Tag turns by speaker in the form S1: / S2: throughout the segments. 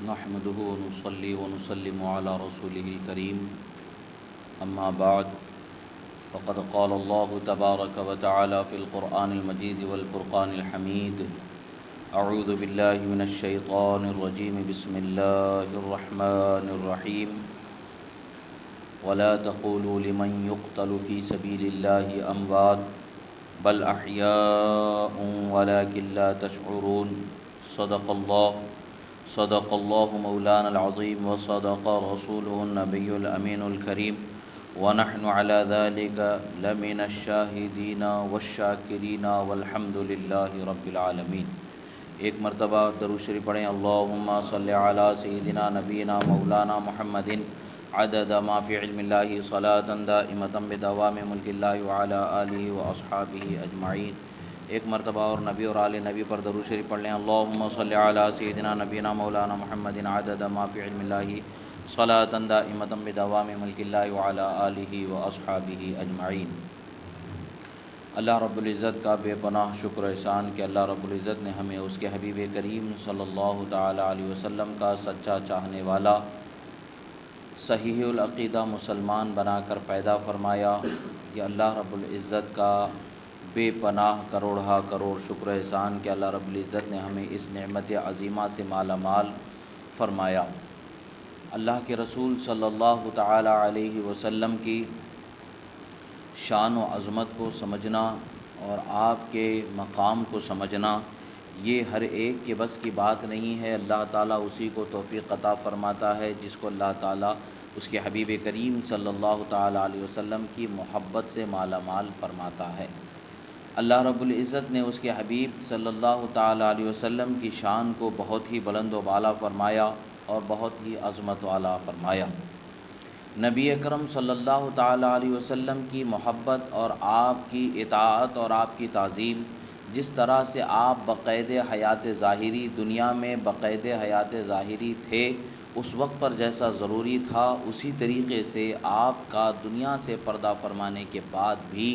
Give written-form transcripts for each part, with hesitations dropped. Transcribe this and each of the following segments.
S1: نحمده ونصلي ونسلم على رسوله الكريم أما بعد فقد قال الله تبارك وتعالى في القرآن المجيد والفرقان الحميد أعوذ بالله من الشيطان الرجيم بسم الله الرحمن الرحيم ولا تقولوا لمن يقتل في سبيل الله أموات بل أحياء ولكن لا تشعرون صدق الله مولانا العظيم وصدق رسوله النبي الأمين الكريم ونحن على ذلك لمن الشاهدين والشاكرين والحمد لله رب العالمين۔ ایک مرتبہ درود شریف پڑھیں، اللہم صلی علی سیدنا نبینا مولانا محمد عدد ما فی علم اللہ صلاۃ دائمۃ بدوام ملک اللہ وعلی آلہ واصحابہ اجمعین۔ ایک مرتبہ اور نبی اور آل نبی پر درود شریف پڑھ لیں، اللہم صلی علی سیدنا نبینا مولانا محمد عدد ما فی علم اللہ صلاۃ دائمۃ بدوام ملک اللہ وعلی آلہ واصحابہ اجمعین۔ اللہ رب العزت کا بے پناہ شکر و احسان کہ اللہ رب العزت نے ہمیں اس کے حبیب کریم صلی اللہ تعالی علیہ وسلم کا سچا چاہنے والا، صحیح العقیدہ مسلمان بنا کر پیدا فرمایا۔ یہ اللہ رب العزت کا بے پناہ کروڑہ کروڑ شکر و احسان کہ اللہ رب العزت نے ہمیں اس نعمت عظیمہ سے مالا مال فرمایا۔ اللہ کے رسول صلی اللہ تعالی علیہ وسلم کی شان و عظمت کو سمجھنا اور آپ کے مقام کو سمجھنا یہ ہر ایک کے بس کی بات نہیں ہے۔ اللہ تعالیٰ اسی کو توفیق عطا فرماتا ہے جس کو اللہ تعالیٰ اس کے حبیب کریم صلی اللہ تعالی علیہ وسلم کی محبت سے مالا مال فرماتا ہے۔ اللہ رب العزت نے اس کے حبیب صلی اللہ تعالی علیہ وسلم کی شان کو بہت ہی بلند و بالا فرمایا اور بہت ہی عظمت والا فرمایا۔ نبی اکرم صلی اللہ تعالی علیہ وسلم کی محبت اور آپ کی اطاعت اور آپ کی تعظیم، جس طرح سے آپ بقید حیات ظاہری دنیا میں بقید حیات ظاہری تھے اس وقت پر جیسا ضروری تھا، اسی طریقے سے آپ کا دنیا سے پردہ فرمانے کے بعد بھی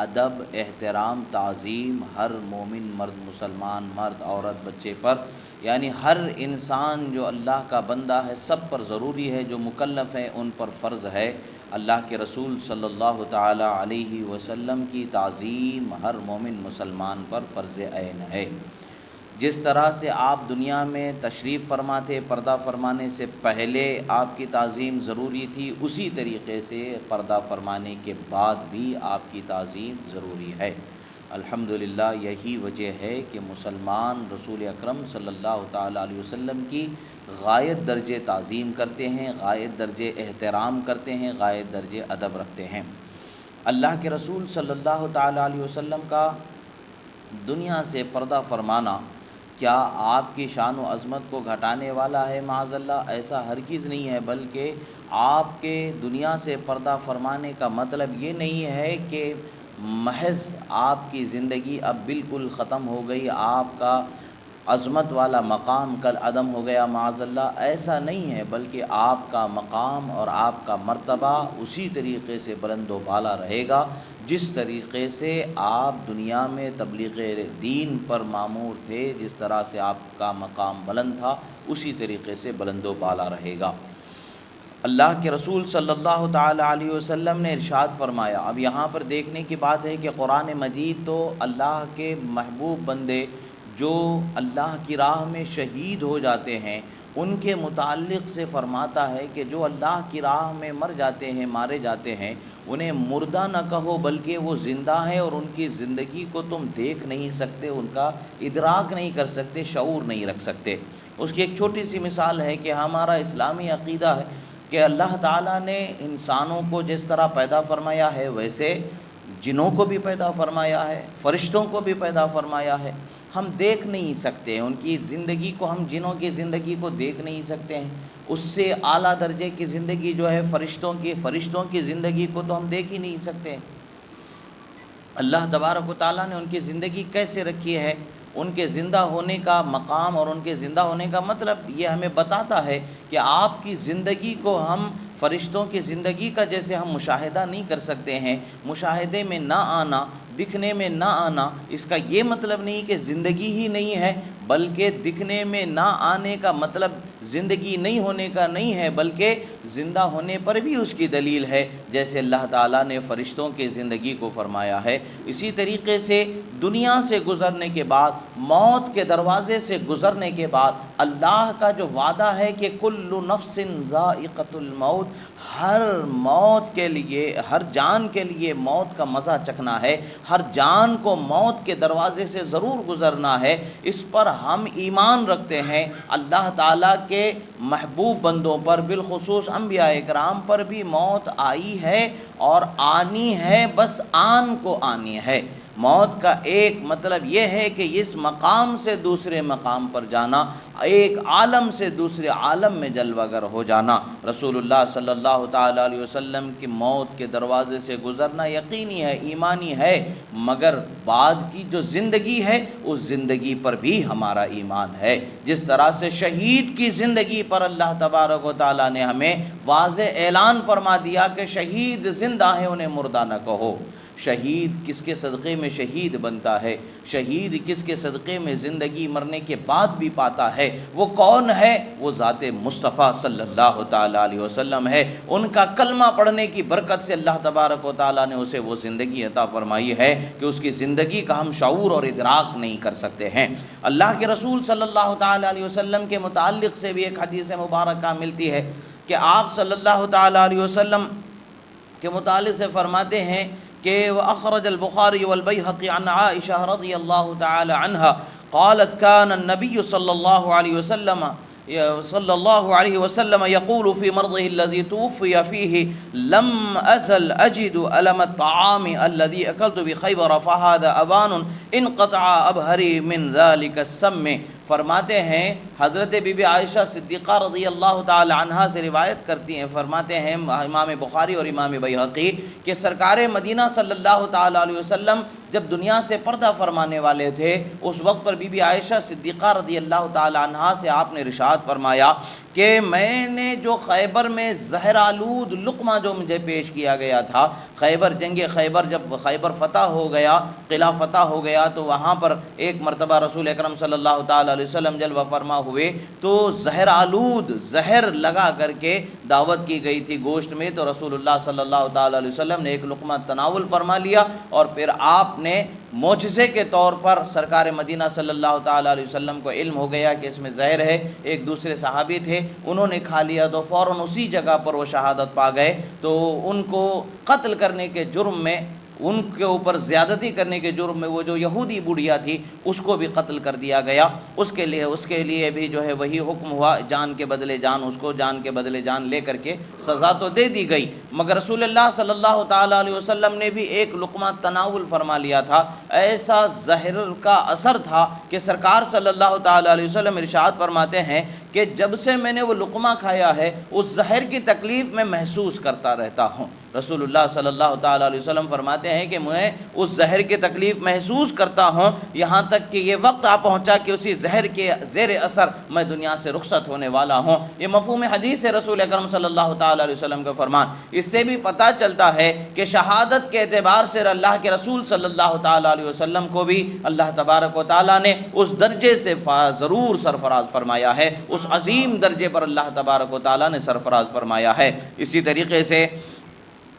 S1: ادب، احترام، تعظیم ہر مومن مرد، مسلمان مرد، عورت، بچے پر، یعنی ہر انسان جو اللہ کا بندہ ہے سب پر ضروری ہے، جو مکلف ہیں ان پر فرض ہے۔ اللہ کے رسول صلی اللہ تعالی علیہ وسلم کی تعظیم ہر مومن مسلمان پر فرض عین ہے۔ جس طرح سے آپ دنیا میں تشریف فرما تھے، پردہ فرمانے سے پہلے آپ کی تعظیم ضروری تھی، اسی طریقے سے پردہ فرمانے کے بعد بھی آپ کی تعظیم ضروری ہے۔ الحمدللہ یہی وجہ ہے کہ مسلمان رسول اکرم صلی اللہ تعالی علیہ وسلم کی غایت درجے تعظیم کرتے ہیں، غایت درجے احترام کرتے ہیں، غایت درجے ادب رکھتے ہیں۔ اللہ کے رسول صلی اللہ تعالی علیہ وسلم کا دنیا سے پردہ فرمانا کیا آپ کی شان و عظمت کو گھٹانے والا ہے؟ معاذ اللہ، ایسا ہرگز نہیں ہے، بلکہ آپ کے دنیا سے پردہ فرمانے کا مطلب یہ نہیں ہے کہ محض آپ کی زندگی اب بالکل ختم ہو گئی، آپ کا عظمت والا مقام کل عدم ہو گیا، معاذ اللہ، ایسا نہیں ہے، بلکہ آپ کا مقام اور آپ کا مرتبہ اسی طریقے سے بلند و بالا رہے گا جس طریقے سے آپ دنیا میں تبلیغ دین پر مامور تھے، جس طرح سے آپ کا مقام بلند تھا اسی طریقے سے بلند و بالا رہے گا۔ اللہ کے رسول صلی اللہ تعالی علیہ وسلم نے ارشاد فرمایا، اب یہاں پر دیکھنے کی بات ہے کہ قرآن مجید تو اللہ کے محبوب بندے جو اللہ کی راہ میں شہید ہو جاتے ہیں ان کے متعلق سے فرماتا ہے کہ جو اللہ کی راہ میں مر جاتے ہیں، مارے جاتے ہیں، انہیں مردہ نہ کہو بلکہ وہ زندہ ہیں، اور ان کی زندگی کو تم دیکھ نہیں سکتے، ان کا ادراک نہیں کر سکتے، شعور نہیں رکھ سکتے۔ اس کی ایک چھوٹی سی مثال ہے کہ ہمارا اسلامی عقیدہ ہے کہ اللہ تعالیٰ نے انسانوں کو جس طرح پیدا فرمایا ہے ویسے جنوں کو بھی پیدا فرمایا ہے، فرشتوں کو بھی پیدا فرمایا ہے۔ ہم دیکھ نہیں سکتے ان کی زندگی کو، ہم جنوں کی زندگی کو دیکھ نہیں سکتے ہیں، اس سے اعلیٰ درجے کی زندگی جو ہے فرشتوں کی زندگی کو تو ہم دیکھ ہی نہیں سکتے۔ اللہ تبارک و تعالیٰ نے ان کی زندگی کیسے رکھی ہے، ان کے زندہ ہونے کا مقام اور ان کے زندہ ہونے کا مطلب یہ ہمیں بتاتا ہے کہ آپ کی زندگی کو ہم فرشتوں کی زندگی کا جیسے ہم مشاہدہ نہیں کر سکتے ہیں، مشاہدے میں نہ آنا، دکھنے میں نہ آنا، اس کا یہ مطلب نہیں کہ زندگی ہی نہیں ہے، بلکہ دکھنے میں نہ آنے کا مطلب زندگی نہیں ہونے کا نہیں ہے، بلکہ زندہ ہونے پر بھی اس کی دلیل ہے، جیسے اللہ تعالیٰ نے فرشتوں کی زندگی کو فرمایا ہے۔ اسی طریقے سے دنیا سے گزرنے کے بعد، موت کے دروازے سے گزرنے کے بعد اللہ کا جو وعدہ ہے کہ کل نفس ذائقۃ الموت، ہر موت کے لیے، ہر جان کے لیے موت کا مزہ چکھنا ہے، ہر جان کو موت کے دروازے سے ضرور گزرنا ہے، اس پر ہم ایمان رکھتے ہیں۔ اللہ تعالیٰ کے محبوب بندوں پر، بالخصوص انبیاء اکرام پر بھی موت آئی ہے اور آنی ہے، بس آن کو آنی ہے۔ موت کا ایک مطلب یہ ہے کہ اس مقام سے دوسرے مقام پر جانا، ایک عالم سے دوسرے عالم میں جلوہ گر ہو جانا۔ رسول اللہ صلی اللہ تعالیٰ علیہ وسلم کی موت کے دروازے سے گزرنا یقینی ہے، ایمانی ہے، مگر بعد کی جو زندگی ہے اس زندگی پر بھی ہمارا ایمان ہے۔ جس طرح سے شہید کی زندگی پر اللہ تبارک و تعالیٰ نے ہمیں واضح اعلان فرما دیا کہ شہید زندہ ہیں، انہیں مردہ نہ کہو۔ شہید کس کے صدقے میں شہید بنتا ہے، شہید کس کے صدقے میں زندگی مرنے کے بعد بھی پاتا ہے، وہ کون ہے؟ وہ ذات مصطفیٰ صلی اللہ تعالیٰ علیہ وسلم ہے۔ ان کا کلمہ پڑھنے کی برکت سے اللہ تبارک و تعالیٰ نے اسے وہ زندگی عطا فرمائی ہے کہ اس کی زندگی کا ہم شعور اور ادراک نہیں کر سکتے ہیں۔ اللہ کے رسول صلی اللہ تعالیٰ علیہ وسلم کے متعلق سے بھی ایک حدیث مبارکہ ملتی ہے کہ آپ صلی اللہ تعالیٰ علیہ وسلم کے متعلق سے فرماتے ہیں کہ وأخرج البخاری والبیہقی عن عائشہ رضی اللہ تعالی عنہ قالت كان النبی صلی اللہ علیہ وسلم يقول في مرضه الذي توفي فيه لم أزل أجد ألم الطعام الذي أكلت بخيبر فهذا أبان انقطع أبهري من ذلك السم۔ فرماتے ہیں حضرت بی بی عائشہ صدیقہ رضی اللہ تعالی عنہا سے روایت کرتی ہیں، فرماتے ہیں امام بخاری اور امام بیہقی کہ سرکار مدینہ صلی اللہ تعالی علیہ وسلم جب دنیا سے پردہ فرمانے والے تھے، اس وقت پر بی بی عائشہ صدیقہ رضی اللہ تعالی عنہا سے آپ نے ارشاد فرمایا کہ میں نے جو خیبر میں زہر آلود لقمہ جو مجھے پیش کیا گیا تھا، خیبر، جنگ خیبر، جب خیبر فتح ہو گیا، قلعہ فتح ہو گیا، تو وہاں پر ایک مرتبہ رسول اکرم صلی اللہ تعالی علیہ وسلم جلوہ فرما ہوئے، تو زہر آلود زہر لگا کر کے دعوت کی گئی تھی گوشت میں، تو رسول اللہ صلی اللہ تعالی علیہ وسلم نے ایک لقمہ تناول فرما لیا، اور پھر آپ نے معجزے کے طور پر سرکار مدینہ صلی اللہ تعالی علیہ وسلم کو علم ہو گیا کہ اس میں زہر ہے۔ ایک دوسرے صحابی تھے، انہوں نے کھا لیا تو فوراً اسی جگہ پر وہ شہادت پا گئے، تو ان کو قتل کرنے کے جرم میں، ان کے اوپر زیادتی کرنے کے جرم میں وہ جو یہودی بڑھیا تھی اس کو بھی قتل کر دیا گیا۔ اس کے لیے بھی جو ہے وہی حکم ہوا، جان کے بدلے جان، اس کو جان کے بدلے جان لے کر کے سزا تو دے دی گئی، مگر رسول اللہ صلی اللہ تعالیٰ علیہ وسلم نے بھی ایک لقمہ تناول فرما لیا تھا۔ ایسا زہر کا اثر تھا کہ سرکار صلی اللہ تعالیٰ علیہ وسلم ارشاد فرماتے ہیں کہ جب سے میں نے وہ لقمہ کھایا ہے اس زہر کی تکلیف میں محسوس کرتا رہتا ہوں۔ رسول اللہ صلی اللہ تعالیٰ علیہ وسلم فرماتے ہیں کہ میں اس زہر کی تکلیف محسوس کرتا ہوں، یہاں تک کہ یہ وقت آ پہنچا کہ اسی زہر کے زیر اثر میں دنیا سے رخصت ہونے والا ہوں۔ یہ مفہوم حدیث ہے رسول اکرم صلی اللہ تعالیٰ علیہ وسلم کا فرمان۔ اس سے بھی پتہ چلتا ہے کہ شہادت کے اعتبار سے اللہ کے رسول صلی اللہ تعالیٰ علیہ وسلم کو بھی اللہ تبارک و تعالیٰ نے اس درجے سے ضرور سرفراز فرمایا ہے، اس عظیم درجے پر اللہ تبارک و تعالیٰ نے سرفراز فرمایا ہے۔ اسی طریقے سے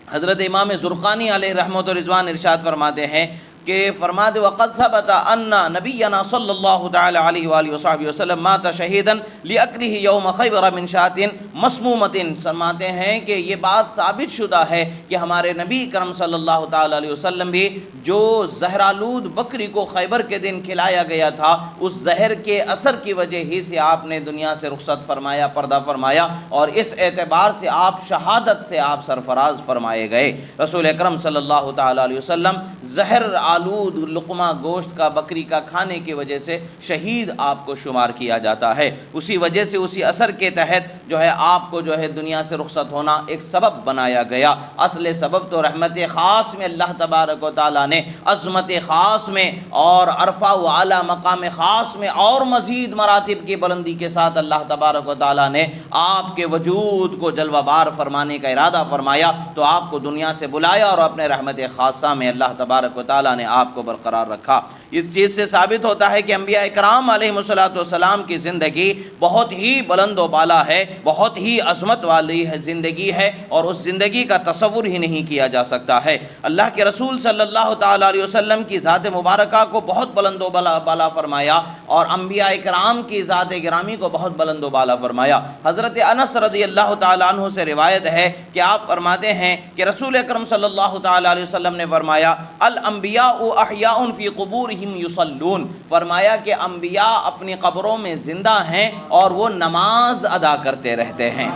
S1: حضرت امام زرقانی علیہ رحمۃ و رضوان ارشاد فرماتے ہیں کہ فرماتے وقد ثبت ان نبینا صلی اللہ تعالی علیہ وآلہ وصحبہ وسلم مات شہیدا لأکلہ یوم خیبر من شاۃ مسمومۃ۔ فرماتے ہیں کہ یہ بات ثابت شدہ ہے کہ ہمارے نبی کرم صلی اللہ تعالی علیہ وسلم بھی جو زہرآلود بکری کو خیبر کے دن کھلایا گیا تھا، اس زہر کے اثر کی وجہ ہی سے آپ نے دنیا سے رخصت فرمایا، پردہ فرمایا، اور اس اعتبار سے آپ شہادت سے آپ سرفراز فرمائے گئے۔ رسول اکرم صلی اللہ تعالی علیہ وسلم زہر آلود لقمہ گوشت کا بکری کا کھانے کی وجہ سے شہید آپ کو شمار کیا جاتا ہے۔ اسی وجہ سے اسی اثر کے تحت جو ہے آپ کو جو ہے دنیا سے رخصت ہونا ایک سبب بنایا گیا۔ اصل سبب تو رحمت خاص میں اللہ تبارک و تعالیٰ نے عظمت خاص میں اور عرفہ و اعلیٰ مقام خاص میں اور مزید مراتب کی بلندی کے ساتھ اللہ تبارک و تعالیٰ نے آپ کے وجود کو جلوہ بار فرمانے کا ارادہ فرمایا، تو آپ کو دنیا سے بلایا اور اپنے رحمت خاصہ میں اللہ تبارک و تعالیٰ نے نے آپ کو برقرار رکھا۔ اس چیز سے ثابت ہوتا ہے کہ انبیاء کرام علیہم السلام کی زندگی بہت ہی بلند و بالا ہے، بہت ہی عظمت والی ہے زندگی ہے، اور اس زندگی کا تصور ہی نہیں کیا جا سکتا ہے۔ اللہ کے رسول صلی اللہ تعالیٰ علیہ وسلم کی ذات مبارکہ کو بہت بلند و بالا فرمایا، اور انبیاء کرام کی ذات گرامی کو بہت بلند و بالا فرمایا۔ حضرت انس رضی اللہ تعالیٰ عنہ سے روایت ہے کہ آپ فرماتے ہیں کہ رسول اکرم صلی اللہ تعالیٰ علیہ وسلم نے فرمایا الانبیاء احیاء فی قبورہم یصلون، فرمایا کہ انبیاء اپنی قبروں میں زندہ ہیں اور وہ نماز ادا کرتے رہتے ہیں۔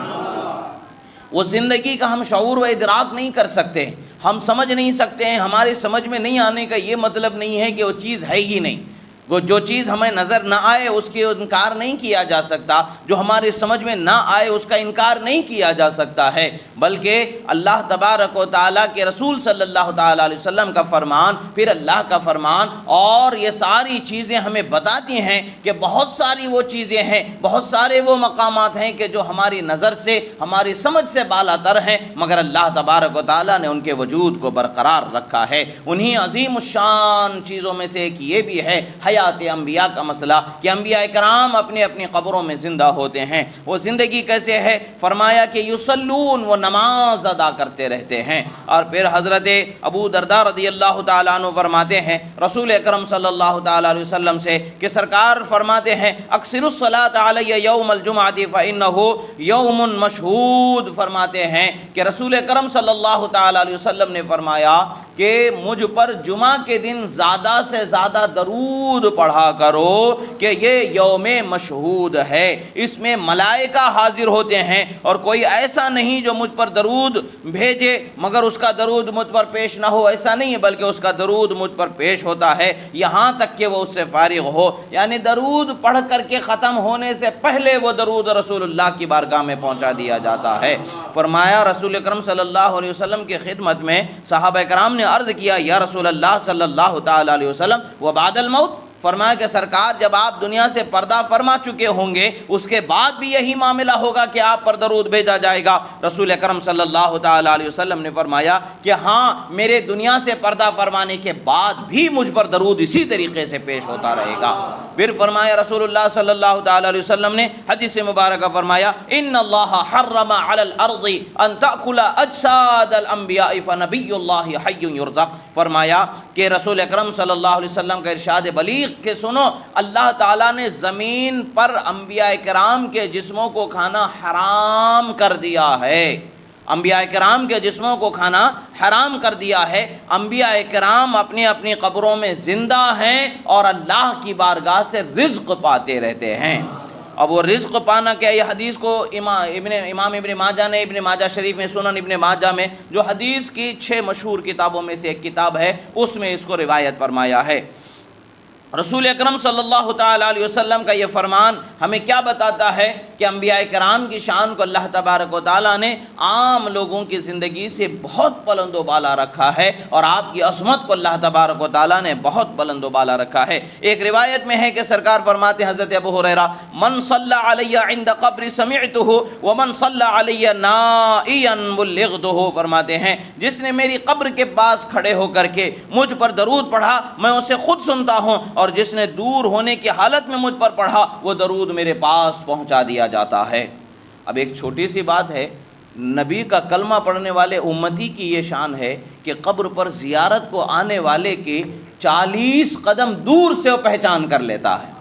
S1: وہ زندگی کا ہم شعور و ادراک نہیں کر سکتے، ہم سمجھ نہیں سکتے ہیں، ہماری سمجھ میں نہیں آنے کا یہ مطلب نہیں ہے کہ وہ چیز ہے ہی نہیں۔ وہ جو چیز ہمیں نظر نہ آئے اس کی انکار نہیں کیا جا سکتا، جو ہماری سمجھ میں نہ آئے اس کا انکار نہیں کیا جا سکتا ہے، بلکہ اللہ تبارک و تعالیٰ کے رسول صلی اللہ تعالیٰ علیہ وسلم کا فرمان، پھر اللہ کا فرمان، اور یہ ساری چیزیں ہمیں بتاتی ہیں کہ بہت ساری وہ چیزیں ہیں، بہت سارے وہ مقامات ہیں کہ جو ہماری نظر سے، ہماری سمجھ سے بالا تر ہیں، مگر اللہ تبارک و تعالیٰ نے ان کے وجود کو برقرار رکھا ہے۔ انہی عظیم الشان چیزوں میں سے ایک یہ بھی ہے حیات انبیاء کا مسئلہ کہ انبیاء کرام اپنی اپنی قبروں میں زندہ ہوتے ہیں۔ وہ زندگی کیسے ہے؟ فرمایا کہ یصلون، وہ نماز ادا کرتے رہتے ہیں۔ اور پھر حضرت ابو درداء رضی اللہ تعالیٰ عنہ فرماتے ہیں رسول اکرم صلی اللہ تعالیٰ علیہ وسلم سے کہ سرکار فرماتے ہیں اکثروا الصلاۃ علی یوم الجمعۃ فانہ یوم مشہود، فرماتے ہیں کہ رسول اکرم صلی اللہ تعالیٰ علیہ وسلم نے فرمایا کہ مجھ پر جمعہ کے دن زیادہ سے زیادہ درود پڑھا کرو کہ یہ یوم مشہود ہے، اس میں ملائکہ حاضر ہوتے ہیں، اور کوئی ایسا نہیں جو مجھ پر درود بھیجے مگر اس کا درود مجھ پر پیش نہ ہو، ایسا نہیں ہے، بلکہ اس کا درود مجھ پر پیش ہوتا ہے یہاں تک کہ وہ اس سے فارغ ہو، یعنی درود پڑھ کر کے ختم ہونے سے پہلے وہ درود رسول اللہ کی بارگاہ میں پہنچا دیا جاتا ہے۔ فرمایا رسول اکرم صلی اللہ علیہ وسلم کی خدمت میں صحابہ کرام نے عرض کیا یا رسول اللہ صلی اللہ تعالیٰ علیہ وسلم وبعد الموت، فرمایا کہ سرکار جب آپ دنیا سے پردہ فرما چکے ہوں گے اس کے بعد بھی یہی معاملہ ہوگا کہ آپ پر درود بھیجا جائے گا؟ رسول اکرم صلی اللہ تعالیٰ علیہ وسلم نے فرمایا کہ ہاں، میرے دنیا سے پردہ فرمانے کے بعد بھی مجھ پر درود اسی طریقے سے پیش ہوتا رہے گا۔ پھر فرمایا رسول اللہ صلی اللہ تعالیٰ علیہ وسلم نے حدیث مبارکہ فرمایا ان اللہ حرم علی الارض ان تأکل اجساد الانبیاء فنبی اللہ حی یرزق، فرمایا کہ رسول اکرم صلی اللہ علیہ وسلم کا ارشاد بلیغ کہ سنو، اللہ تعالیٰ نے زمین پر انبیاء کرام کے جسموں کو کھانا حرام کر دیا ہے، انبیاء کرام کے جسموں کو کھانا حرام کر دیا ہے۔ انبیاء کرام اپنی اپنی قبروں میں زندہ ہیں اور اللہ کی بارگاہ سے رزق پاتے رہتے ہیں۔ اب وہ رزق پانا کیا، یہ حدیث کو امام ابن ماجہ نے ابن ماجہ شریف میں، سنن ابن ماجہ میں، جو حدیث کی 6 مشہور کتابوں میں سے ایک کتاب ہے، اس میں اس کو روایت فرمایا ہے۔ رسول اکرم صلی اللہ تعالیٰ علیہ وسلم کا یہ فرمان ہمیں کیا بتاتا ہے کہ انبیاء کرام کی شان کو اللہ تبارک و تعالیٰ نے عام لوگوں کی زندگی سے بہت بلند و بالا رکھا ہے، اور آپ کی عظمت کو اللہ تبارک و تعالیٰ نے بہت بلند و بالا رکھا ہے۔ ایک روایت میں ہے کہ سرکار فرماتے ہیں حضرت ابو ہریرہ من صلی علی عند قبر سمعتہ ومن صلی علی نائیا بلغتہ، فرماتے ہیں جس نے میری قبر کے پاس کھڑے ہو کر کے مجھ پر درود پڑھا میں اسے خود سنتا ہوں، اور جس نے دور ہونے کی حالت میں مجھ پر پڑھا وہ درود میرے پاس پہنچا دیا جاتا ہے۔ اب ایک چھوٹی سی بات ہے، نبی کا کلمہ پڑھنے والے امتی کی یہ شان ہے کہ قبر پر زیارت کو آنے والے کے 40 قدم دور سے وہ پہچان کر لیتا ہے۔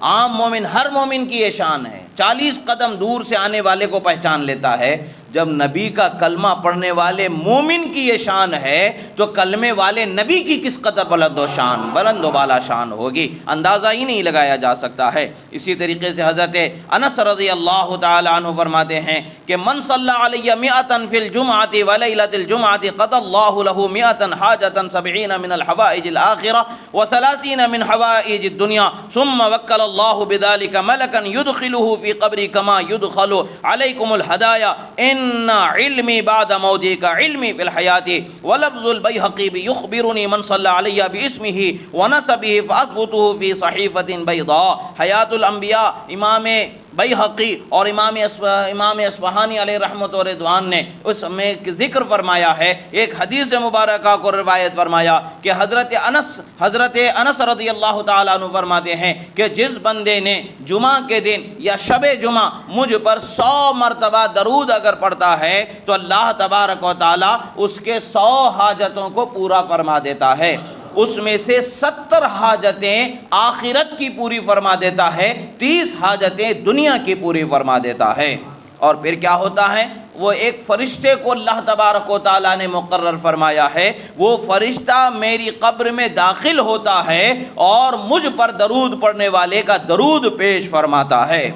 S1: عام مومن، ہر مومن کی یہ شان ہے، 40 قدم دور سے آنے والے کو پہچان لیتا ہے۔ جب نبی کا کلمہ پڑھنے والے مومن کی یہ شان ہے تو کلمے والے نبی کی کس قدر بلند و بالا شان ہوگی، اندازہ ہی نہیں لگایا جا سکتا ہے۔ اسی طریقے سے حضرت انس رضی اللہ تعالی عنہ فرماتے ہیں کہ من صلی علی 100 فی الجمعۃ ولیلۃ الجمعۃ قضى اللہ له 100 حاجۃ 70 من الحوائج الآخرہ و30 من حوائج الدنیا ثم وکل اللہ بذلك ملکا يدخله فی قبری کما يدخل علیکم الہدایا ان علمی بعد موتی کا علمی فی الحیات ولفظ البیہقی یخبرنی من صلی علی باسمہ ونسبہ فاثبته فی صحیفۃ بیضاء۔ حیات الانبیاء امام بیہقی اور امام اصفہانی علیہ رحمت و رضوان نے اس میں ذکر فرمایا ہے، ایک حدیث مبارکہ کو روایت فرمایا کہ حضرت انس رضی اللہ تعالیٰ عنہ فرماتے ہیں کہ جس بندے نے جمعہ کے دن یا شب جمعہ مجھ پر 100 مرتبہ درود اگر پڑھتا ہے تو اللہ تبارک و تعالیٰ اس کے 100 حاجتوں کو پورا فرما دیتا ہے، اس میں سے 70 حاجتیں آخرت کی پوری فرما دیتا ہے، 30 حاجتیں دنیا کی پوری فرما دیتا ہے۔ اور پھر کیا ہوتا ہے؟ وہ ایک فرشتے کو اللہ تبارک و تعالیٰ نے مقرر فرمایا ہے، وہ فرشتہ میری قبر میں داخل ہوتا ہے اور مجھ پر درود پڑھنے والے کا درود پیش فرماتا ہے۔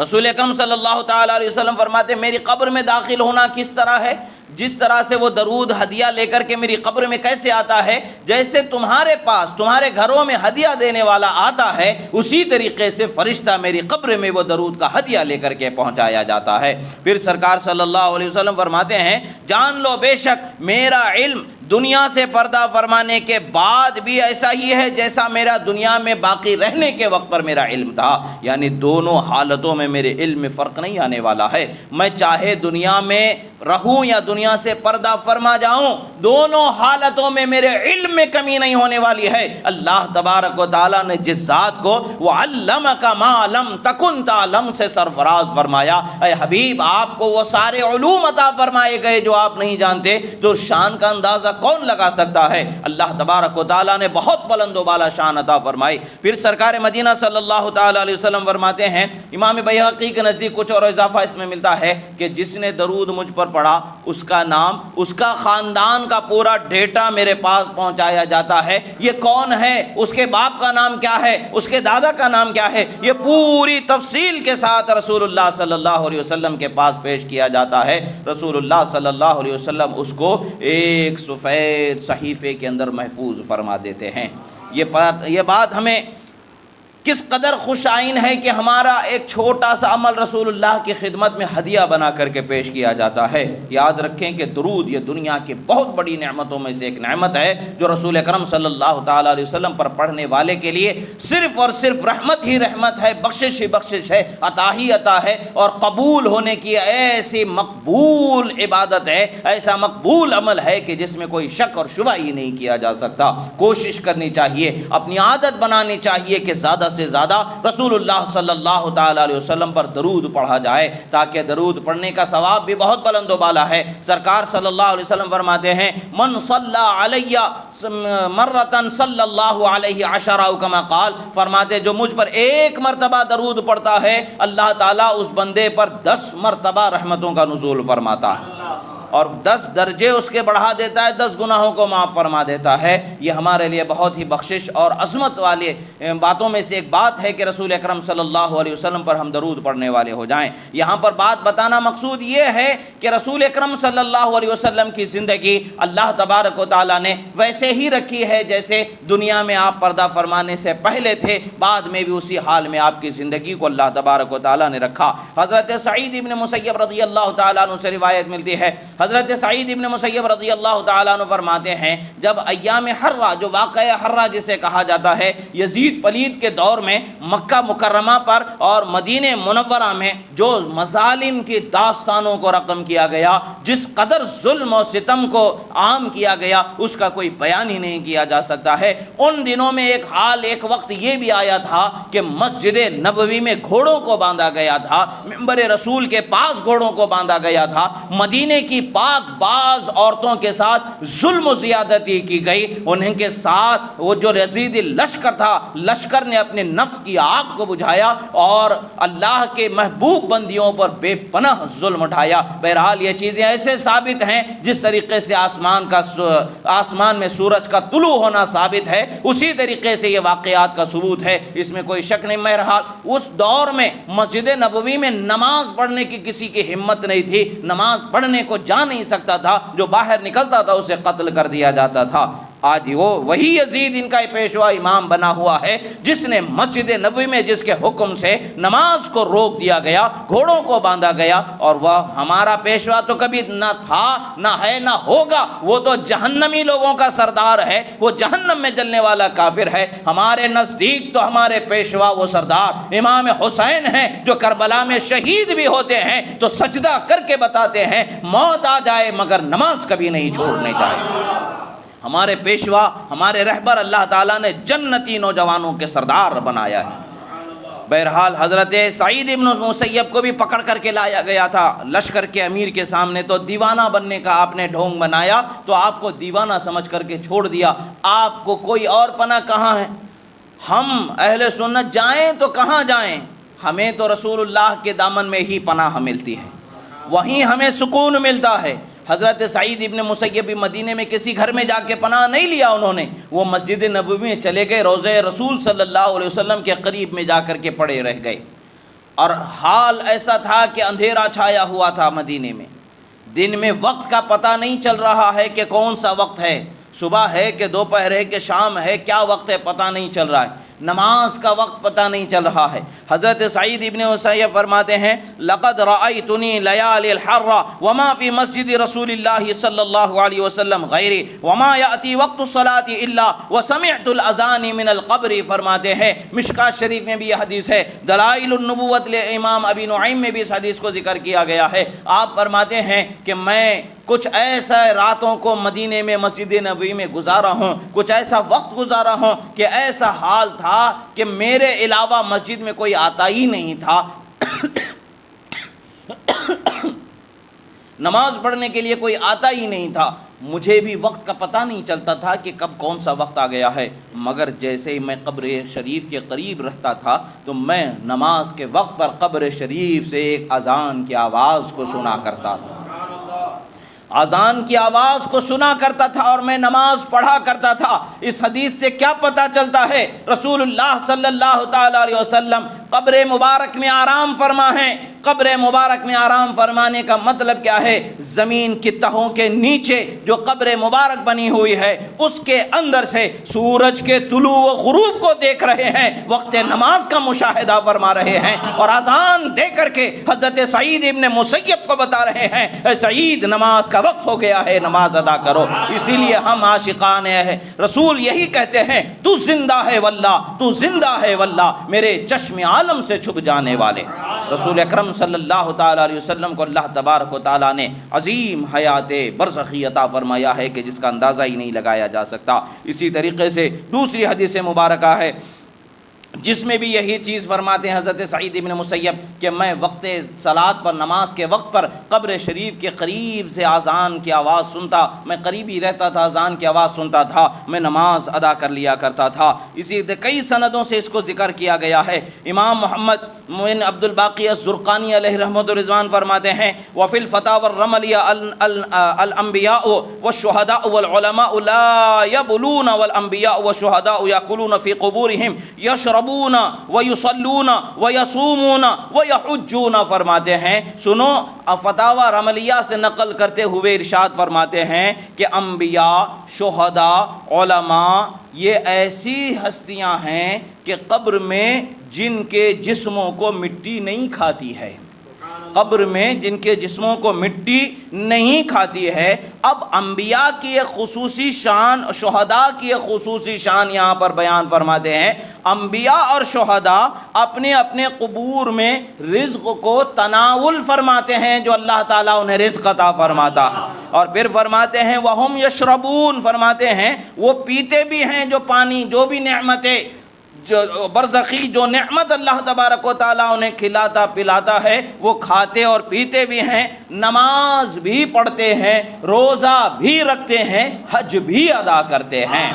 S1: رسول اکرم صلی اللہ تعالیٰ علیہ وسلم فرماتے ہیں میری قبر میں داخل ہونا کس طرح ہے؟ جس طرح سے وہ درود ہدیہ لے کر کے میری قبر میں کیسے آتا ہے؟ جیسے تمہارے پاس تمہارے گھروں میں ہدیہ دینے والا آتا ہے، اسی طریقے سے فرشتہ میری قبر میں وہ درود کا ہدیہ لے کر کے پہنچایا جاتا ہے۔ پھر سرکار صلی اللہ علیہ وسلم فرماتے ہیں جان لو بے شک میرا علم دنیا سے پردہ فرمانے کے بعد بھی ایسا ہی ہے جیسا میرا دنیا میں باقی رہنے کے وقت پر میرا علم تھا، یعنی دونوں حالتوں میں میرے علم میں فرق نہیں آنے والا ہے۔ میں چاہے دنیا میں رہوں یا دنیا سے پردہ فرما جاؤں، دونوں حالتوں میں میرے علم میں کمی نہیں ہونے والی ہے۔ اللہ تبارک و تعالیٰ نے جس ذات کو وَعَلَّمَكَ مَا لَمْ تَكُنْ تَعْلَمْ سے سرفراز فرمایا، اے حبیب آپ کو وہ سارے علوم عطا فرمائے گئے جو آپ نہیں جانتے، تو شان کا اندازہ کون لگا سکتا ہے؟ اللہ تبارک و تعالیٰ نے بہت بلند و بالا شان عطا فرمائی۔ پھر سرکار مدینہ صلی اللہ تعالیٰ علیہ وسلم فرماتے ہیں، امام بیہقی کے نزدیک کچھ اور اضافہ اس میں ملتا ہے کہ جس نے درود مجھ پر پڑھا اس کا نام، اس کا خاندان کا پورا ڈیٹا میرے پاس پہنچایا جاتا ہے، یہ کون ہے، اس کے باپ کا نام کیا ہے، اس کے دادا کا نام کیا ہے، یہ پوری تفصیل کے ساتھ رسول اللہ صلی اللہ علیہ وسلم کے پاس پیش کیا جاتا ہے۔ رسول اللہ صلی اللہ علیہ وسلم اس کو ایک سفید صحیفے کے اندر محفوظ فرما دیتے ہیں۔ یہ بات ہمیں کس قدر خوش آئین ہے کہ ہمارا ایک چھوٹا سا عمل رسول اللہ کی خدمت میں ہدیہ بنا کر کے پیش کیا جاتا ہے۔ یاد رکھیں کہ درود یہ دنیا کی بہت بڑی نعمتوں میں سے ایک نعمت ہے جو رسول اکرم صلی اللہ تعالیٰ علیہ وسلم پر پڑھنے والے کے لیے صرف اور صرف رحمت ہی رحمت ہے، بخشش ہی بخشش ہے، عطا ہی عطا ہے، اور قبول ہونے کی ایسی مقبول عبادت ہے، ایسا مقبول عمل ہے کہ جس میں کوئی شک اور شبہ ہی نہیں کیا جا سکتا۔ کوشش کرنی چاہیے، اپنی عادت بنانی چاہیے کہ زیادہ سے زیادہ رسول اللہ صلی اللہ تعالیٰ علیہ وسلم پر درود پڑھا جائے، تاکہ درود پڑھنے کا ثواب بھی بہت بلند و بالا ہے۔ سرکار صلی اللہ علیہ وسلم فرماتے ہیں من صلی علیہ مرتن صلی اللہ علیہ عشرہ کما قال، فرماتے جو مجھ پر ایک مرتبہ درود پڑھتا ہے اللہ تعالیٰ اس بندے پر 10 مرتبہ رحمتوں کا نزول فرماتا ہے، اور 10 درجے اس کے بڑھا دیتا ہے، 10 گناہوں کو معاف فرما دیتا ہے۔ یہ ہمارے لیے بہت ہی بخشش اور عظمت والی باتوں میں سے ایک بات ہے کہ رسول اکرم صلی اللہ علیہ وسلم پر ہم درود پڑھنے والے ہو جائیں۔ یہاں پر بات بتانا مقصود یہ ہے کہ رسول اکرم صلی اللہ علیہ وسلم کی زندگی اللہ تبارک و تعالیٰ نے ویسے ہی رکھی ہے جیسے دنیا میں آپ پردہ فرمانے سے پہلے تھے، بعد میں بھی اسی حال میں آپ کی زندگی کو اللہ تبارک و تعالیٰ نے رکھا۔ حضرت سعید ابن مسیب رضی اللہ تعالیٰ عنہ سے روایت ملتی ہے، حضرت سعید ابن مسیب رضی اللہ تعالیٰ عنہ فرماتے ہیں جب ایام حرہ، جو واقعہ حرہ جسے کہا جاتا ہے، یزید پلید کے دور میں مکہ مکرمہ پر اور مدینہ منورہ میں جو مظالم کی داستانوں کو رقم کیا گیا، جس قدر ظلم و ستم کو عام کیا گیا، اس کا کوئی بیان ہی نہیں کیا جا سکتا ہے۔ ان دنوں میں ایک وقت یہ بھی آیا تھا کہ مسجد نبوی میں گھوڑوں کو باندھا گیا تھا، منبر رسول کے پاس گھوڑوں کو باندھا گیا تھا، مدینے کی پاک بعض عورتوں کے ساتھ ظلم و زیادتی کی گئی، انہیں کے ساتھ وہ جو یزیدی لشکر تھا، لشکر نے اپنے نفس کی آگ کو بجھایا اور اللہ کے محبوب بندیوں پر بے پناہ ظلم اٹھایا۔ بہرحال یہ چیزیں ایسے ثابت ہیں جس طریقے سے آسمان میں سورج کا طلوع ہونا ثابت ہے، اسی طریقے سے یہ واقعات کا ثبوت ہے، اس میں کوئی شک نہیں۔ بہرحال اس دور میں مسجد نبوی میں نماز پڑھنے کی کسی کی ہمت نہیں تھی، نماز پڑھنے کو جا نہیں سکتا تھا، جو باہر نکلتا تھا اسے قتل کر دیا جاتا تھا۔ آج وہی یزید ان کا پیشوا امام بنا ہوا ہے جس نے مسجد نبوی میں جس کے حکم سے نماز کو روک دیا گیا، گھوڑوں کو باندھا گیا، اور وہ ہمارا پیشوا تو کبھی نہ تھا نہ ہے نہ ہوگا، وہ تو جہنمی لوگوں کا سردار ہے، وہ جہنم میں جلنے والا کافر ہے۔ ہمارے نزدیک تو ہمارے پیشوا وہ سردار امام حسین ہیں جو کربلا میں شہید بھی ہوتے ہیں تو سجدہ کر کے بتاتے ہیں موت آ جائے مگر نماز کبھی نہیں چھوڑنے جائے۔ ہمارے پیشوا، ہمارے رہبر اللہ تعالیٰ نے جنتی نوجوانوں کے سردار بنایا ہے۔ بہرحال حضرت سعید ابن مسیب کو بھی پکڑ کر کے لایا گیا تھا لشکر کے امیر کے سامنے، تو دیوانہ بننے کا آپ نے ڈھونگ بنایا تو آپ کو دیوانہ سمجھ کر کے چھوڑ دیا۔ آپ کو کوئی اور پناہ کہاں ہے؟ ہم اہل سنت جائیں تو کہاں جائیں؟ ہمیں تو رسول اللہ کے دامن میں ہی پناہ ملتی ہے، وہیں ہمیں سکون ملتا ہے۔ حضرت سعید ابن مسیب مدینے میں کسی گھر میں جا کے پناہ نہیں لیا انہوں نے، وہ مسجد نبوی میں چلے گئے، روضہ رسول صلی اللہ علیہ وسلم کے قریب میں جا کر کے پڑے رہ گئے، اور حال ایسا تھا کہ اندھیرا چھایا ہوا تھا مدینے میں، دن میں وقت کا پتہ نہیں چل رہا ہے کہ کون سا وقت ہے، صبح ہے کہ دوپہر ہے کہ شام ہے، کیا وقت ہے پتہ نہیں چل رہا ہے، نماز کا وقت پتہ نہیں چل رہا ہے۔ حضرت سعید ابن مسیب فرماتے ہیں لقد رأیتنی لیالی الحر وما فی مسجد رسول اللہ صلی اللہ علیہ وسلم غیری وما یأتی وقت الصلاة الا وسمعت الاذان من القبر۔ فرماتے ہیں مشکات شریف میں بھی یہ حدیث ہے، دلائل النبوت امام ابی نعیم میں بھی اس حدیث کو ذکر کیا گیا ہے۔ آپ فرماتے ہیں کہ میں کچھ ایسا راتوں کو مدینے میں مسجد نبوی میں گزارا ہوں، کچھ ایسا وقت گزارا ہوں کہ ایسا حال تھا کہ میرے علاوہ مسجد میں کوئی آتا ہی نہیں تھا، نماز پڑھنے کے لیے کوئی آتا ہی نہیں تھا، مجھے بھی وقت کا پتہ نہیں چلتا تھا کہ کب کون سا وقت آ گیا ہے، مگر جیسے ہی میں قبر شریف کے قریب رہتا تھا تو میں نماز کے وقت پر قبر شریف سے ایک اذان کی آواز کو سنا کرتا تھا، اذان کی آواز کو سنا کرتا تھا اور میں نماز پڑھا کرتا تھا۔ اس حدیث سے کیا پتہ چلتا ہے؟ رسول اللہ صلی اللہ تعالی علیہ وسلم قبر مبارک میں آرام فرما ہیں۔ قبر مبارک میں آرام فرمانے کا مطلب کیا ہے؟ زمین کی تہوں کے نیچے جو قبر مبارک بنی ہوئی ہے اس کے اندر سے سورج کے طلوع و غروب کو دیکھ رہے ہیں، وقت نماز کا مشاہدہ فرما رہے ہیں، اور اذان دے کر کے حضرت سعید ابن مسیب کو بتا رہے ہیں اے سعید نماز کا وقت ہو گیا ہے، نماز ادا کرو۔ اسی لیے ہم عاشقان ہیں رسول یہی کہتے ہیں تو زندہ ہے واللہ، تو زندہ ہے واللہ، میرے چشم عالم سے چھپ جانے والے۔ رسول اکرم صلی اللہ تعالی علیہ وسلم کو اللہ تبارک و تعالیٰ نے عظیم حیات برزخی عطا فرمایا ہے کہ جس کا اندازہ ہی نہیں لگایا جا سکتا۔ اسی طریقے سے دوسری حدیث مبارکہ ہے جس میں بھی یہی چیز فرماتے ہیں حضرت سعید ابن مسیب کہ میں وقت صلاۃ پر، نماز کے وقت پر قبر شریف کے قریب سے اذان کی آواز سنتا، میں قریب ہی رہتا تھا، اذان کی آواز سنتا تھا، میں نماز ادا کر لیا کرتا تھا۔ اسی کئی سندوں سے اس کو ذکر کیا گیا ہے۔ امام محمد بن عبد الباقی الزرقانی علیہ رحمۃ الرضوان فرماتے ہیں وفی الفتاوی الرملیہ الانبیاء والشہداء والعلماء لا یبلون والانبیاء والشہداء یاکلون فی قبورہم یشربون ویصلون ویصومون ویحجون۔ فرماتے ہیں سنو، فتاوی رملیہ سے نقل کرتے ہوئے ارشاد فرماتے ہیں کہ انبیاء، شہداء، علماء یہ ایسی ہستیاں ہیں کہ قبر میں جن کے جسموں کو مٹی نہیں کھاتی ہے، قبر میں جن کے جسموں کو مٹی نہیں کھاتی ہے۔ اب انبیاء کی ایک خصوصی شان، شہداء کی ایک خصوصی شان یہاں پر بیان فرماتے ہیں۔ انبیاء اور شہداء اپنے اپنے قبور میں رزق کو تناول فرماتے ہیں جو اللہ تعالیٰ انہیں رزق عطا فرماتا ہے، اور پھر فرماتے ہیں وہم یشربون، فرماتے ہیں وہ پیتے بھی ہیں جو پانی، جو بھی نعمتیں، جو برزخی جو نعمت اللہ تبارک و تعالیٰ انہیں کھلاتا پلاتا ہے وہ کھاتے اور پیتے بھی ہیں، نماز بھی پڑھتے ہیں، روزہ بھی رکھتے ہیں، حج بھی ادا کرتے ہیں۔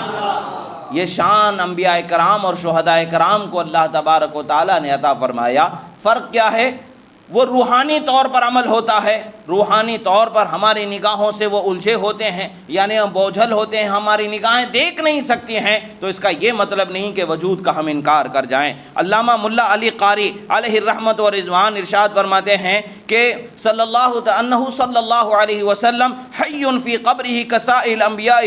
S1: یہ شان انبیاء کرام اور شہداء کرام کو اللہ تبارک و تعالیٰ نے عطا فرمایا۔ فرق کیا ہے؟ وہ روحانی طور پر عمل ہوتا ہے، روحانی طور پر ہماری نگاہوں سے وہ الجھے ہوتے ہیں، یعنی ہم بوجھل ہوتے ہیں، ہماری نگاہیں دیکھ نہیں سکتی ہیں، تو اس کا یہ مطلب نہیں کہ وجود کا ہم انکار کر جائیں۔ علامہ ملا علی قاری علیہ الرحمت و رضوان ارشاد فرماتے ہیں کہ صلی اللہ علیہ وسلم حی فی قبرہ کسائر الانبیاء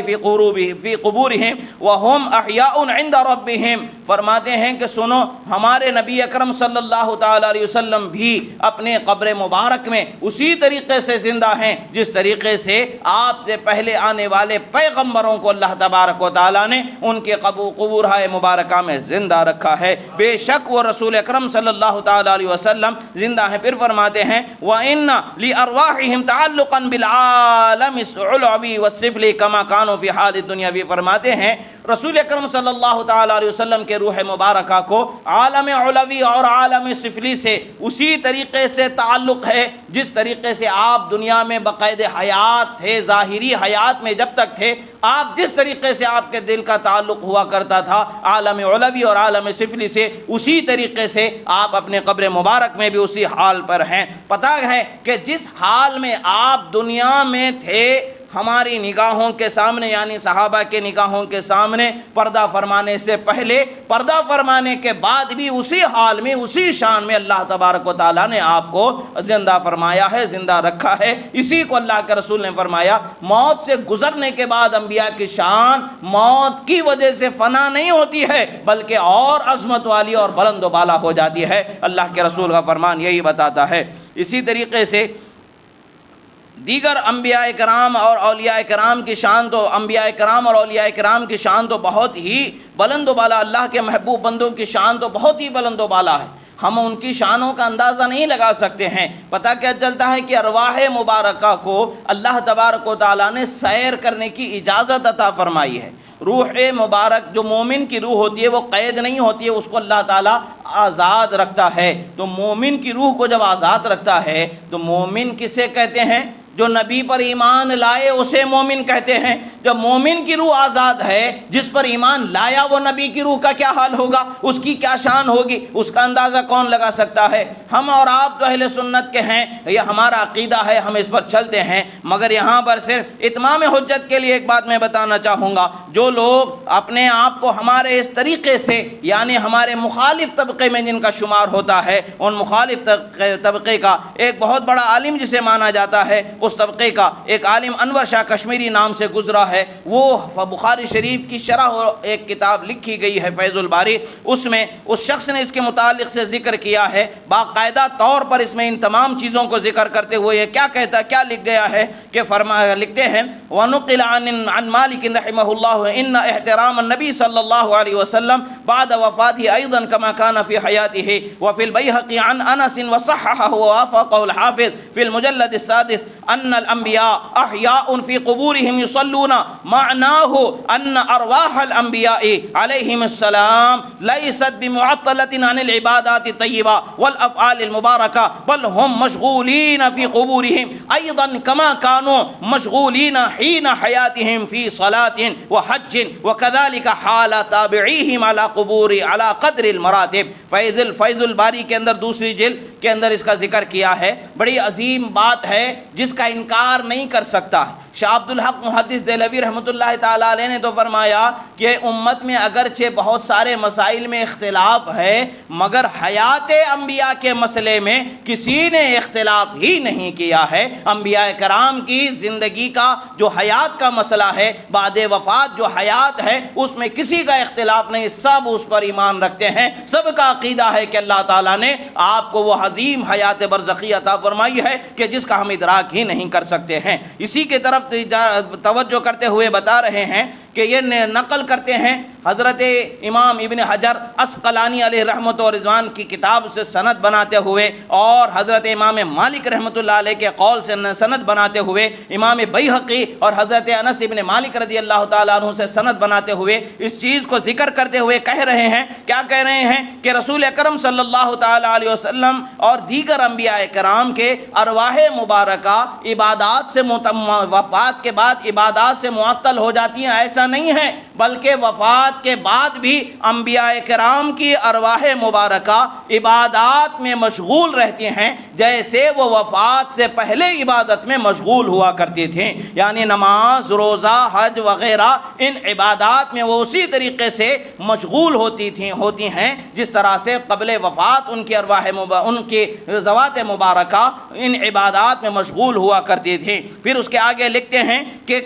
S1: فی قبورہم وہم احیاء عند ربہم، فرماتے ہیں کہ سنو ہمارے نبی اکرم صلی اللہ تعالی علیہ وسلم بھی اپنے قبر مبارک میں اسی طریقے سے زندہ ہیں جس طریقے سے آپ سے پہلے آنے والے پیغمبروں کو اللہ تبارک و تعالیٰ نے ان کے قبورہائے مبارکہ میں زندہ رکھا ہے۔ بے شک وہ رسول اکرم صلی اللہ تعالی علیہ وسلم زندہ ہیں۔ پھر فرماتے ہیں وَإِنَّ لِأَرْوَاحِهِمْ تَعَلُّقًا بِالْعَالَمِ الْعُلْوِي وَالسِّفْلِ كَمَا كَانُوا فِي حَالِ الدُّنْيَا بھی فرماتے ہیں رسول اکرم صلی اللہ تعالی علیہ وسلم کے روح مبارکہ کو عالم علوی اور عالم سفلی سے اسی طریقے سے تعلق ہے جس طریقے سے آپ دنیا میں بقید حیات تھے، ظاہری حیات میں جب تک تھے، آپ جس طریقے سے آپ کے دل کا تعلق ہوا کرتا تھا عالم علوی اور عالم سفلی سے، اسی طریقے سے آپ اپنے قبر مبارک میں بھی اسی حال پر ہیں۔ پتہ ہے کہ جس حال میں آپ دنیا میں تھے ہماری نگاہوں کے سامنے یعنی صحابہ کے نگاہوں کے سامنے پردہ فرمانے سے پہلے، پردہ فرمانے کے بعد بھی اسی حال میں اسی شان میں اللہ تبارک و تعالیٰ نے آپ کو زندہ فرمایا ہے، زندہ رکھا ہے۔ اسی کو اللہ کے رسول نے فرمایا موت سے گزرنے کے بعد انبیاء کی شان موت کی وجہ سے فنا نہیں ہوتی ہے بلکہ اور عظمت والی اور بلند و بالا ہو جاتی ہے۔ اللہ کے رسول کا فرمان یہی بتاتا ہے۔ اسی طریقے سے دیگر انبیاء کرام اور اولیاء کرام کی شان تو انبیاء کرام اور اولیاء کرام کی شان تو بہت ہی بلند و بالا، اللہ کے محبوب بندوں کی شان تو بہت ہی بلند و بالا ہے، ہم ان کی شانوں کا اندازہ نہیں لگا سکتے ہیں۔ پتہ کیا چلتا ہے کہ ارواح مبارکہ کو اللہ تبارک و تعالیٰ نے سیر کرنے کی اجازت عطا فرمائی ہے۔ روح مبارک جو مومن کی روح ہوتی ہے وہ قید نہیں ہوتی ہے، اس کو اللہ تعالیٰ آزاد رکھتا ہے۔ تو مومن کی روح کو جب آزاد رکھتا ہے تو مومن کسے کہتے ہیں؟ جو نبی پر ایمان لائے اسے مومن کہتے ہیں۔ جب مومن کی روح آزاد ہے، جس پر ایمان لایا وہ نبی کی روح کا کیا حال ہوگا، اس کی کیا شان ہوگی، اس کا اندازہ کون لگا سکتا ہے؟ ہم اور آپ جو اہل سنت کے ہیں یہ ہمارا عقیدہ ہے، ہم اس پر چلتے ہیں، مگر یہاں پر صرف اتمام حجت کے لیے ایک بات میں بتانا چاہوں گا۔ جو لوگ اپنے آپ کو ہمارے اس طریقے سے یعنی ہمارے مخالف طبقے میں جن کا شمار ہوتا ہے، ان مخالف طبقے کا ایک بہت بڑا عالم جسے مانا جاتا ہے، اس طبقے کا ایک عالم انور شاہ کشمیری نام سے گزرا ہے، وہ بخاری شریف کی شرح ایک کتاب لکھی گئی ہے فیض الباری، اس میں اس شخص نے اس کے متعلق سے ذکر کیا ہے باقاعدہ طور پر، اس میں ان تمام چیزوں کو ذکر کرتے ہوئے یہ کیا کہتا ہے، کیا لکھ گیا ہے کہ لکھتے ہیں وَنُقِلَ عَنْ مَالِكٍ رَحِمَهُ اللَّهُ إِنَّ احترام النبي صلی اللہ علیہ وسلم بعد وفاته أيضا كما كان في حياته وفي البيهقي عن أنس وصححه ووافقه الحافظ في المجلد السادس أن الأنبياء أحياء في قبورهم يصلون، معناه أن أرواح الأنبياء عليهم السلام ليست بمعطلة عن العبادات الطيبة والأفعال المباركة، بل هم مشغولين في قبورهم أيضا كما كانوا مشغولين حين حياتهم في صلاة وحج، وكذلك حال تابعيهم على قبور على قدر المراتب۔ فیض الباری کے اندر دوسری جلد کے اندر اس کا ذکر کیا ہے۔ بڑی عظیم بات ہے جس کا انکار نہیں کر سکتا۔ شاہ عبد الحق محدث دہلوی رحمۃ اللہ تعالیٰ علیہ نے تو فرمایا کہ امت میں اگرچہ بہت سارے مسائل میں اختلاف ہے مگر حیات انبیاء کے مسئلے میں کسی نے اختلاف ہی نہیں کیا ہے۔ انبیاء کرام کی زندگی کا جو حیات کا مسئلہ ہے، بعد وفات جو حیات ہے، اس میں کسی کا اختلاف نہیں، سب اس پر ایمان رکھتے ہیں، سب کا عقیدہ ہے کہ اللہ تعالیٰ نے آپ کو وہ عظیم حیات برزخی عطا فرمائی ہے کہ جس کا ہم ادراک ہی نہیں کر سکتے ہیں۔ اسی کے طرف توجہ کرتے ہوئے بتا رہے ہیں کہ یہ نقل کرتے ہیں حضرت امام ابن حجر عسقلانی علیہ رحمت و رضوان کی کتاب سے سند بناتے ہوئے، اور حضرت امام مالک رحمت اللہ علیہ کے قول سے سند بناتے ہوئے، امام بیہقی اور حضرت انس ابن مالک رضی اللہ تعالیٰ عنہ سے سند بناتے ہوئے اس چیز کو ذکر کرتے ہوئے کہہ رہے ہیں، کیا کہہ رہے ہیں کہ رسول اکرم صلی اللہ تعالیٰ علیہ وسلم اور دیگر انبیاء کرام کے ارواح مبارکہ عبادات سے وفات کے بعد عبادات سے معطل ہو جاتی ہیں، ایسا ایسا نہیں ہے، بلکہ وفات کے بعد بھی انبیاء کرام کی ارواح مبارکہ عبادات میں مشغول رہتے ہیں جیسے وہ وفات سے پہلے عبادت میں مشغول ہوا کرتے تھے۔ یعنی نماز، روزہ، حج وغیرہ ان عبادات میں وہ اسی طریقے سے مشغول ہوتی ہیں جس طرح سے قبل وفات ان کی ارواح ان کی ذوات مبارکہ ان عبادات میں مشغول ہوا کرتی تھی۔ پھر اس کے آگے لکھتے ہیں کہ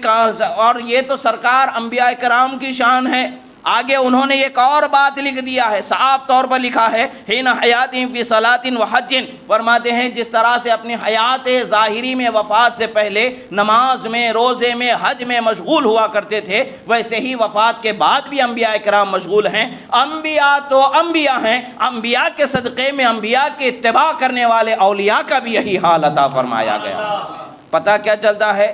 S1: اور یہ تو سرکار انبیاء کرام کی شان ہے۔ آگے انہوں نے ایک اور بات لکھ دیا ہے، صاف طور پر لکھا ہے حین حیاتہم فی صلاۃ و حج، فرماتے ہیں جس طرح سے اپنی حیات ظاہری میں وفات سے پہلے نماز میں، روزے میں، حج میں مشغول ہوا کرتے تھے، ویسے ہی وفات کے بعد بھی انبیاء کرام مشغول ہیں۔ انبیاء تو انبیاء ہیں، انبیاء کے صدقے میں انبیاء کے اتباع کرنے والے اولیاء کا بھی یہی حال عطا فرمایا گیا۔ پتہ کیا چلتا ہے؟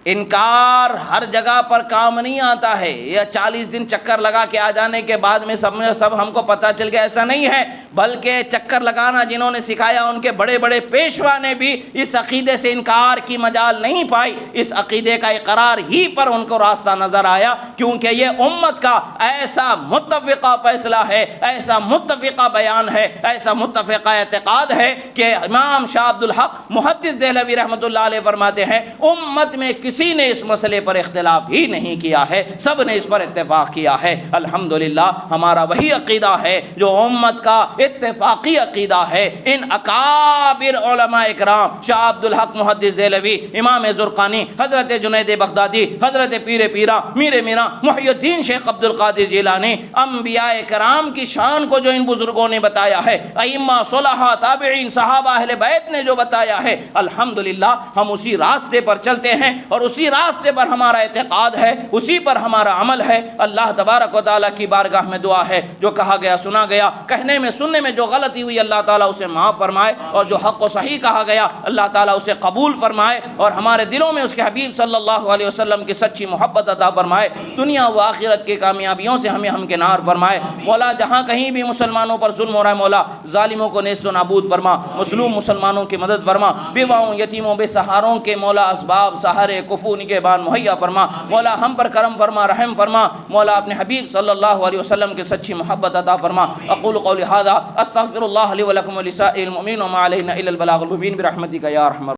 S1: انکار ہر جگہ پر کام نہیں آتا ہے، یا 40 دن چکر لگا کے آ جانے کے بعد میں سب ہم کو پتہ چل گیا، ایسا نہیں ہے، بلکہ چکر لگانا جنہوں نے سکھایا ان کے بڑے بڑے پیشوا نے بھی اس عقیدے سے انکار کی مجال نہیں پائی، اس عقیدے کا اقرار ہی پر ان کو راستہ نظر آیا، کیونکہ یہ امت کا ایسا متفقہ فیصلہ ہے، ایسا متفقہ بیان ہے، ایسا متفقہ اعتقاد ہے کہ امام شاہ عبد الحق محدث دہلوی رحمۃ اللہ علیہ فرماتے ہیں امت میں کسی نے اس مسئلے پر اختلاف ہی نہیں کیا ہے، سب نے اس پر اتفاق کیا ہے۔ الحمدللہ ہمارا وہی عقیدہ ہے جو امت کا اتفاقی عقیدہ ہے۔ ان اکابر علماء اکرام شاہ عبد الحق محدث دہلوی، امام زرقانی، حضرت جنید بغدادی، حضرت پیر پیرا میر میرا محی الدین شیخ عبد القادر جیلانی، انبیاء کرام کی شان کو جو ان بزرگوں نے بتایا ہے، ائمہ، صلحاء، تابعین، صحابہ، اہل بیت نے جو بتایا ہے، الحمدللہ ہم اسی راستے پر چلتے ہیں اور اسی راستے پر ہمارا اعتقاد ہے، اسی پر ہمارا عمل ہے۔ اللہ تبارک و تعالیٰ کی بارگاہ میں دعا ہے جو کہا گیا سنا گیا، کہنے میں سننے میں جو غلطی ہوئی اللہ تعالیٰ اسے معاف فرمائے، اور جو حق و صحیح کہا گیا اللہ تعالیٰ اسے قبول فرمائے، اور ہمارے دلوں میں اس کے حبیب صلی اللہ علیہ وسلم کی سچی محبت عطا فرمائے، دنیا و آخرت کی کامیابیوں سے ہمیں ہمکنار فرمائے۔ مولا جہاں کہیں بھی مسلمانوں پر ظلم ہو رہا ہے مولا ظالموں کو نیست و نابود فرما، مظلوم مسلمانوں کی مدد فرما، بیواؤں، یتیموں، بے سہاروں کے مولا اسباب، سہارے، کفو، نگہبان مہیا فرما، مولا ہم پر کرم فرما، رحم فرما، مولا اپنے حبیب صلی اللہ علیہ وسلم کی سچی محبت عطا فرما۔ اقول قولی ھذا استغفر اللہ لی ولکم ولسائر المؤمنین وما علینا الا البلاغ المبین برحمتک یا ارحم